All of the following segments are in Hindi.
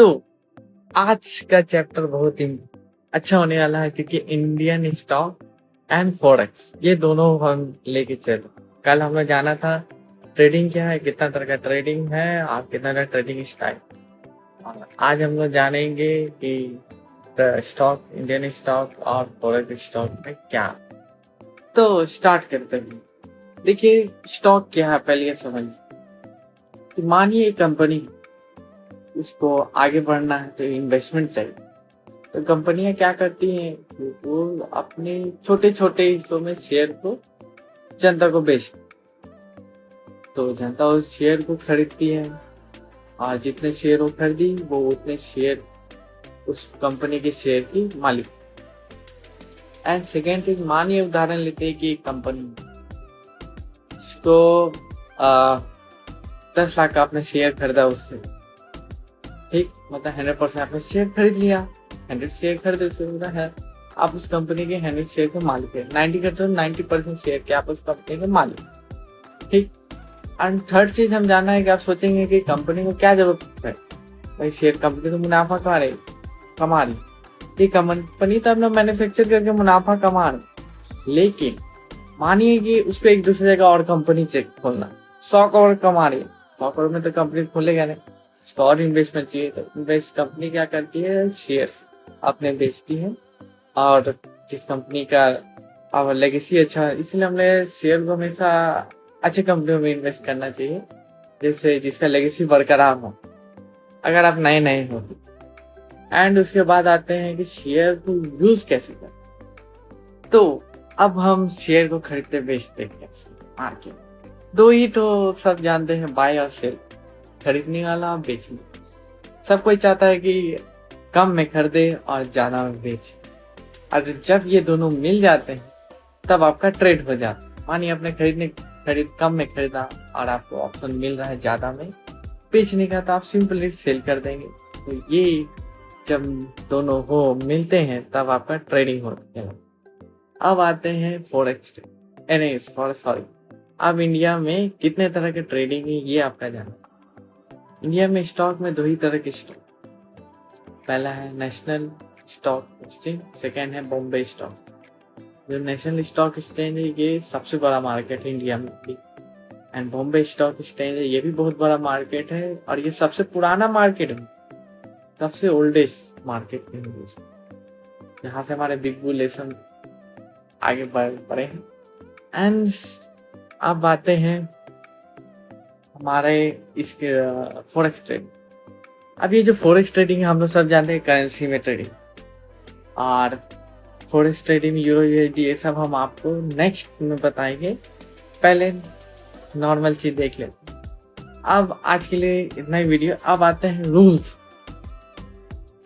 तो आज का चैप्टर बहुत ही अच्छा होने वाला है क्योंकि इंडियन स्टॉक एंड फॉरेक्स ये दोनों हम लेके चले। कल हमने जाना था ट्रेडिंग क्या है, कितना तरह का ट्रेडिंग है और कितना तरह ट्रेडिंग स्टाइल। और आज हम लोग जानेंगे कि स्टॉक, इंडियन स्टॉक और फॉरेक्स स्टॉक में क्या। तो स्टार्ट करते हैं। देखिए स्टॉक क्या है पहले ये समझिए कि मानिए एक कंपनी, उसको आगे बढ़ना है तो इन्वेस्टमेंट चाहिए। तो कंपनियां क्या करती हैं कि वो अपने छोटे छोटे हिस्सों में शेयर को जनता को बेचती, तो जनता उस शेयर को खरीदती है और जितने शेयर वो खरीदी वो उतने शेयर उस कंपनी के शेयर की मालिक। एंड सेकेंड थिंग, मानिए उदाहरण लेते हैं कि एक कंपनी इसको 10 लाख का आपने शेयर खरीदा उससे, ठीक, मतलब 100% आपने शेयर खरीद लिया, 100 शेयर खरीदे उससे है आप उस कंपनी के 100 शेयर के मालिक है। 90 करते हो 90% शेयर के आप उस कंपनी के मालिक, ठीक। एंड थर्ड चीज हम जानना है कि आप सोचेंगे कि कंपनी को क्या जरूरत है, भाई शेयर कंपनी तो मुनाफा कमा रही, ये कंपनी तो अपना मैन्युफैक्चर करके मुनाफा कमा रही, लेकिन मानिए कि उसको एक दूसरी जगह और कंपनी चेक खोलना, 100 करोड़ कमा रही है, 100 करोड़ में तो कंपनी खोलेगा नहीं, उसको और इन्वेस्टमेंट चाहिए। तो इन्वेस्ट कंपनी क्या करती है, शेयर्स अपने बेचती है। और जिस कंपनी का अब लेगेसी अच्छा है, इसलिए हमने शेयर को हमेशा अच्छी कंपनियों में इन्वेस्ट करना चाहिए, जैसे जिसका लेगेसी बरकरार हो अगर आप नए नए हो। एंड उसके बाद आते हैं कि शेयर को यूज कैसे करें। तो अब हम शेयर को खरीदते बेचते कैसे, मार्केट दो ही तो सब जानते हैं, बाय और सेल, खरीदने वाला और बेचने। सब कोई चाहता है कि कम में खरीदे और ज्यादा में बेचे, और जब ये दोनों मिल जाते हैं तब आपका ट्रेड हो जाता है। मानिए आपने खरीद कम में खरीदा और आपको ऑप्शन मिल रहा है ज्यादा में बेचने का, तो आप सिंपली सेल कर देंगे। तो ये जब दोनों हो मिलते हैं तब आपका ट्रेडिंग होता है। अब आते हैं फॉरेक्स, नहीं सॉरी, अब इंडिया में कितने तरह के ट्रेडिंग है ये आपका जाना। इंडिया में स्टॉक में दो ही तरह के स्टॉक, पहला है नेशनल स्टॉक एक्सचेंज, सेकेंड है बॉम्बे स्टॉक। जो नेशनल स्टॉक एक्सचेंज है ये सबसे बड़ा मार्केट है इंडिया में भी, एंड बॉम्बे स्टॉक एक्सचेंज है ये भी बहुत बड़ा मार्केट है, और ये सबसे पुराना मार्केट है, सबसे ओल्डेस्ट मार्केट है जहाँ से हमारे बिग बुल आगे बढ़े हैं। एंड अब आते हैं हमारे इसके फॉरेक्स ट्रेड। अब ये जो फॉरेक्स ट्रेडिंग है हम लोग सब जानते हैं करेंसी में ट्रेडिंग, और फॉरेक्स ट्रेडिंग यूरो यूएसडी ये सब हम आपको नेक्स्ट में बताएंगे, पहले नॉर्मल चीज देख लेते हैं। अब आज के लिए इतना ही वीडियो। अब आते हैं रूल्स।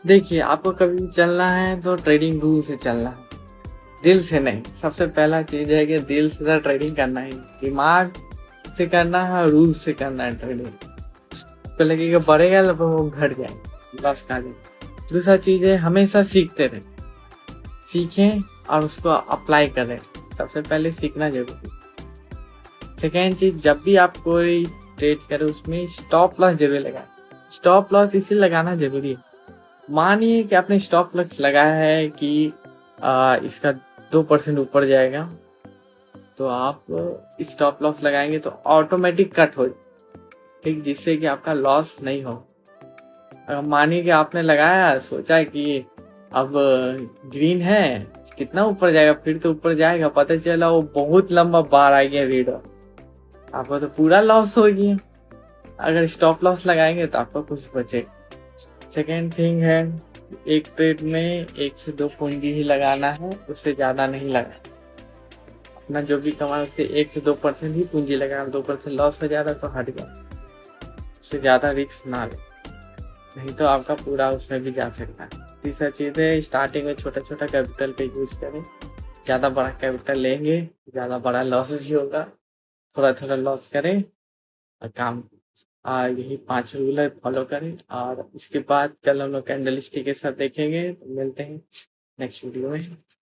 देखिए आपको कभी भी चलना है तो ट्रेडिंग रूल से चलना है, दिल से नहीं। सबसे पहला चीज है कि दिल से ट्रेडिंग करना है, दिमाग से करना है, रूल से करना है ट्रेडिंग। तो लगेगा बढ़ेगा तो वो घट जाएगा, लॉस खा जाएगा। दूसरा चीज है हमेशा सीखते रहे, सीखें और उसको अप्लाई करें, सबसे पहले सीखना जरूरी। सेकेंड चीज, जब भी आप कोई ट्रेड करें उसमें स्टॉप लॉस जरूर लगाएं। स्टॉप लॉस इसलिए लगाना जरूरी है, मानिए कि आपने स्टॉप लॉस लगाया है कि इसका 2% ऊपर जाएगा, तो आप स्टॉप लॉस लगाएंगे तो ऑटोमेटिक कट हो, ठीक, जिससे कि आपका लॉस नहीं हो। मानिए कि आपने लगाया, सोचा कि अब ग्रीन है, कितना ऊपर जाएगा, फिर तो ऊपर जाएगा, पता चला वो बहुत लंबा बार आ गया वीडियो, आपका तो पूरा लॉस हो गया। अगर स्टॉप लॉस लगाएंगे तो आपका कुछ बचेगा। सेकेंड थिंग है, एक ट्रेड में 1 से 2 पूंजी ही लगाना है, उससे ज्यादा नहीं लगाना। अपना जो भी कमाए उससे 1 से 2% ही पूंजी लगाना, 2% लॉस हो जाता तो हट गया, उससे ज्यादा रिस्क ना ले, नहीं तो आपका पूरा उसमें भी जा सकता है। तीसरा चीज है स्टार्टिंग में छोटा छोटा कैपिटल पे यूज करें, ज्यादा बड़ा कैपिटल लेंगे ज्यादा बड़ा लॉस भी होगा, थोड़ा थोड़ा लॉस करें और काम। यही 5 रूल है, फॉलो करें। और इसके बाद कल हम लोग कैंडल स्टिक के साथ देखेंगे, तो मिलते हैं नेक्स्ट वीडियो में।